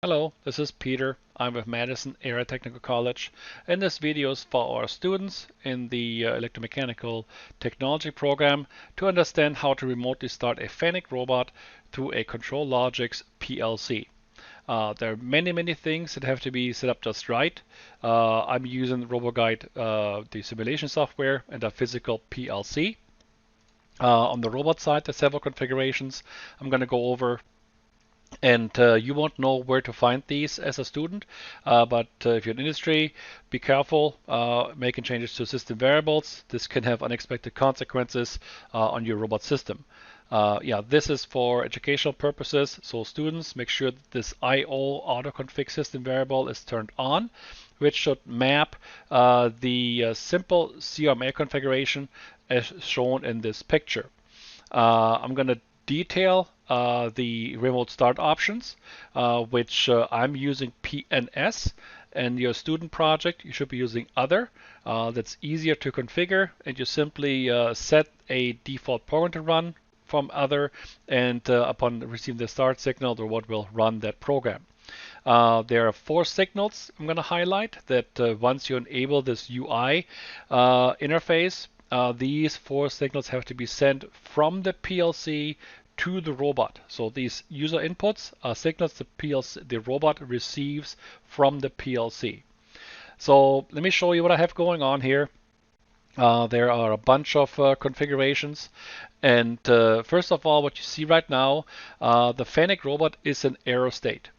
Hello, this is Peter. I'm with Madison Area Technical College, and this video is for our students in the Electromechanical Technology program to understand how to remotely start a FANUC robot through a ControlLogix PLC. There are many things that have to be set up just right. I'm using RoboGuide, the simulation software, and a physical PLC. On the robot side, there's several configurations I'm going to go over. And you won't know where to find these as a student, but if you're in industry, be careful making changes to system variables. This can have unexpected consequences on your robot system. Yeah, this is for educational purposes, so students make sure that this IO auto-config system variable is turned on, which should map the simple CRMA configuration as shown in this picture. I'm going to detail the remote start options, which I'm using PNS. And your student project, you should be using other. That's easier to configure, and you simply set a default program to run from other, and upon receiving the start signal, the robot will run that program. There are 4 signals I'm going to highlight that once you enable this UI interface, these 4 signals have to be sent from the PLC to the robot. So these user inputs are signals the robot receives from the PLC. So let me show you what I have going on here. There are a bunch of configurations. And first of all, what you see right now, the FANUC robot is in error state.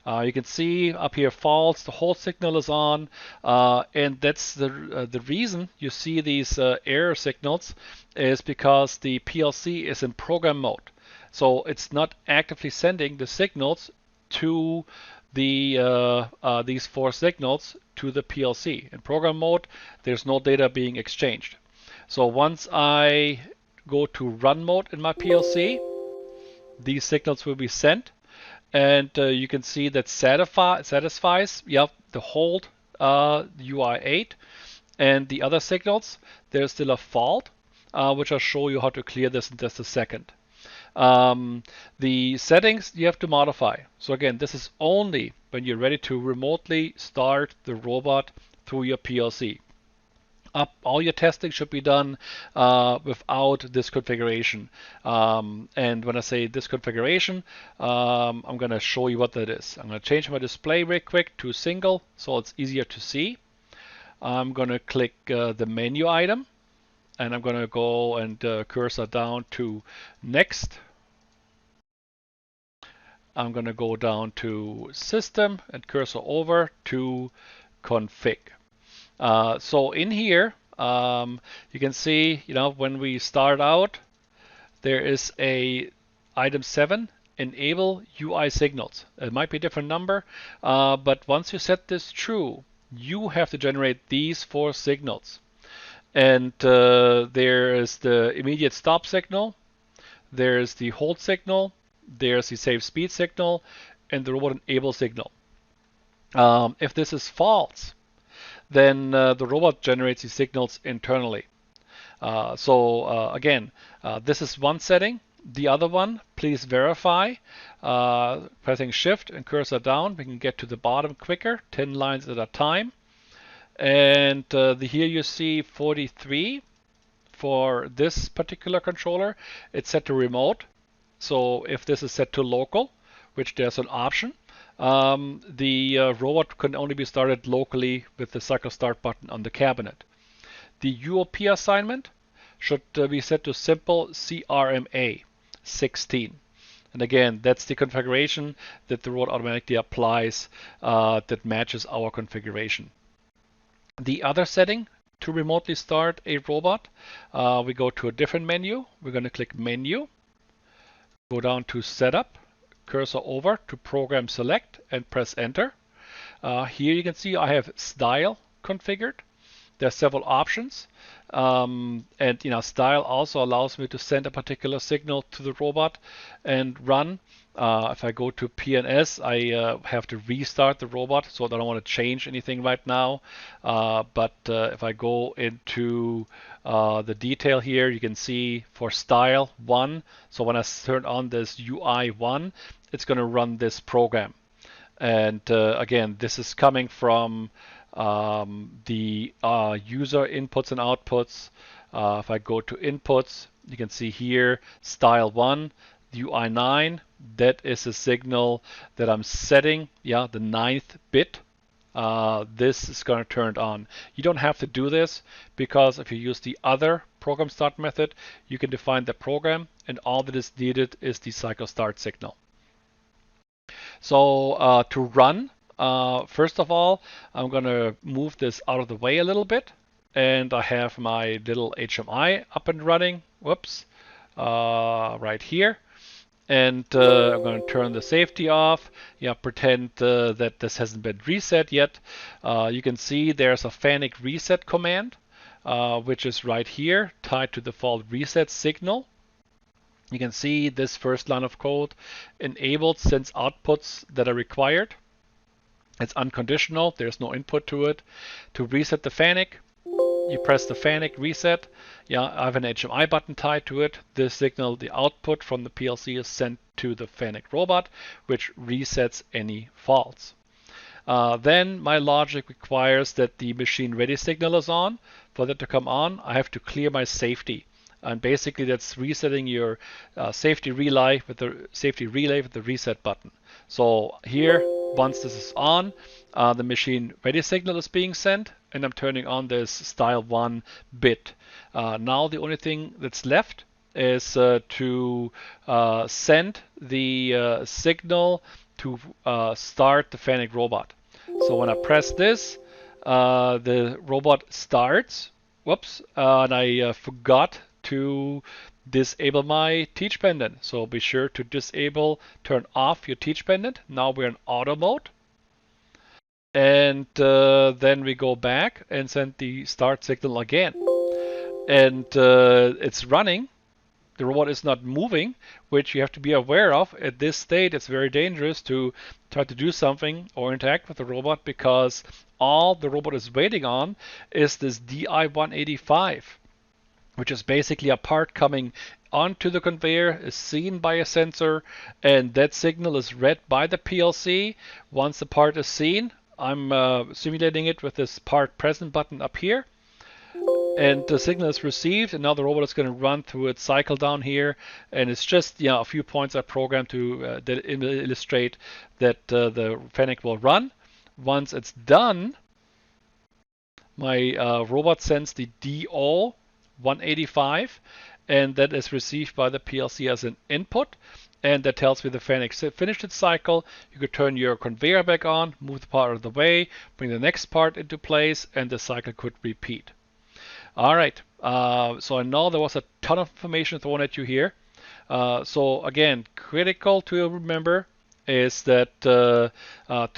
You can see up here false, the hold signal is on, and that's the reason you see these error signals is because the PLC is in program mode. So it's not actively sending the signals to these 4 signals to the PLC. In program mode, there's no data being exchanged. So once I go to run mode in my PLC, these signals will be sent, and you can see that satisfies the hold UI8, and the other signals, there's still a fault, which I'll show you how to clear this in just a second. The settings you have to modify. So again, this is only when you're ready to remotely start the robot through your PLC. All your testing should be done without this configuration. And when I say this configuration, I'm going to show you what that is. I'm going to change my display real quick to single so it's easier to see. I'm going to click the menu item, and I'm going to go and cursor down to next. I'm going to go down to system and cursor over to config. So in here, you can see, when we start out, there is a item 7, enable UI signals. It might be a different number, but once you set this true, you have to generate these 4 signals. And there is the immediate stop signal, there's the hold signal, there's the save speed signal, and the robot enable signal. If this is false, then the robot generates these signals internally. Again, this is one setting. The other one, please verify. Pressing Shift and cursor down, we can get to the bottom quicker, 10 lines at a time. And here you see 43 for this particular controller. It's set to remote. So if this is set to local, which there's an option, the robot can only be started locally with the cycle start button on the cabinet. The UOP assignment should be set to simple CRMA 16. And again, that's the configuration that the robot automatically applies that matches our configuration. The other setting to remotely start a robot, we go to a different menu. We're going to click Menu, go down to Setup, cursor over to Program Select, and press Enter. Here you can see I have style configured. There are several options, and style also allows me to send a particular signal to the robot and run. If I go to PNS, I have to restart the robot, so I don't want to change anything right now. But if I go into the detail here, you can see for style 1, so when I turn on this UI 1, it's going to run this program. And again, this is coming from the user inputs and outputs. If I go to inputs, you can see here style 1, UI9. That is a signal that I'm setting, yeah, the 9th bit. This is going to turn it on. You don't have to do this because if you use the other program start method, you can define the program and all that is needed is the cycle start signal. So to run, first of all, I'm going to move this out of the way a little bit. And I have my little HMI up and running. Whoops. Right here. And I'm going to turn the safety off. Yeah, pretend that this hasn't been reset yet. You can see there's a FANUC reset command, which is right here, tied to the default reset signal. You can see this first line of code enabled sends outputs that are required. It's unconditional. There's no input to it. To reset the FANUC, you press the FANUC reset. Yeah, I have an HMI button tied to it. This signal, the output from the PLC is sent to the FANUC robot, which resets any faults. Then my logic requires that the machine ready signal is on. For that to come on, I have to clear my safety. And basically that's resetting your safety relay with the reset button. So here, once this is on, the machine ready signal is being sent, and I'm turning on this style 1 bit. Now the only thing that's left is to send the signal to start the FANUC robot. So when I press this, the robot starts. Whoops, and I forgot to disable my teach pendant. So be sure to turn off your teach pendant. Now we're in auto mode. And then we go back and send the start signal again. And it's running. The robot is not moving, which you have to be aware of. At this state, it's very dangerous to try to do something or interact with the robot because all the robot is waiting on is this DI-185, which is basically a part coming onto the conveyor, is seen by a sensor, and that signal is read by the PLC. Once the part is seen, I'm simulating it with this part present button up here. And the signal is received, and now the robot is going to run through its cycle down here. And it's just a few points I programmed to illustrate that the FANUC will run. Once it's done, my robot sends the DO-185, and that is received by the PLC as an input. And that tells me the FANUC finished its cycle. You could turn your conveyor back on, move the part out of the way, bring the next part into place, and the cycle could repeat. All right, so I know there was a ton of information thrown at you here. So again, critical to remember is that to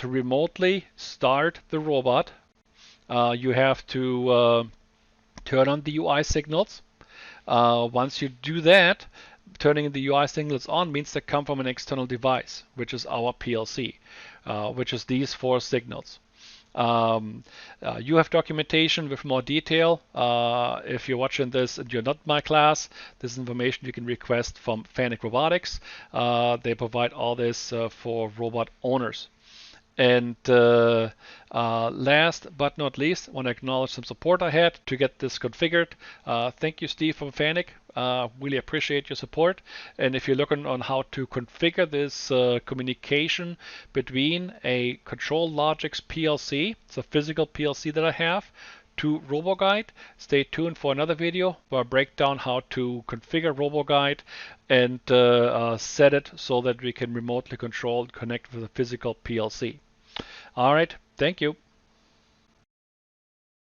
remotely start the robot, you have to turn on the UI signals. Once you do that, turning the UI signals on means they come from an external device, which is our PLC, which is these 4 signals. You have documentation with more detail. If you're watching this and you're not my class, this information you can request from FANUC Robotics. They provide all this for robot owners. And last but not least, I want to acknowledge some support I had to get this configured. Thank you, Steve from FANUC. Really appreciate your support. And if you're looking on how to configure this communication between a ControlLogix PLC, it's a physical PLC that I have, to RoboGuide, stay tuned for another video where I break down how to configure RoboGuide and set it so that we can remotely control and connect with a physical PLC. All right, thank you.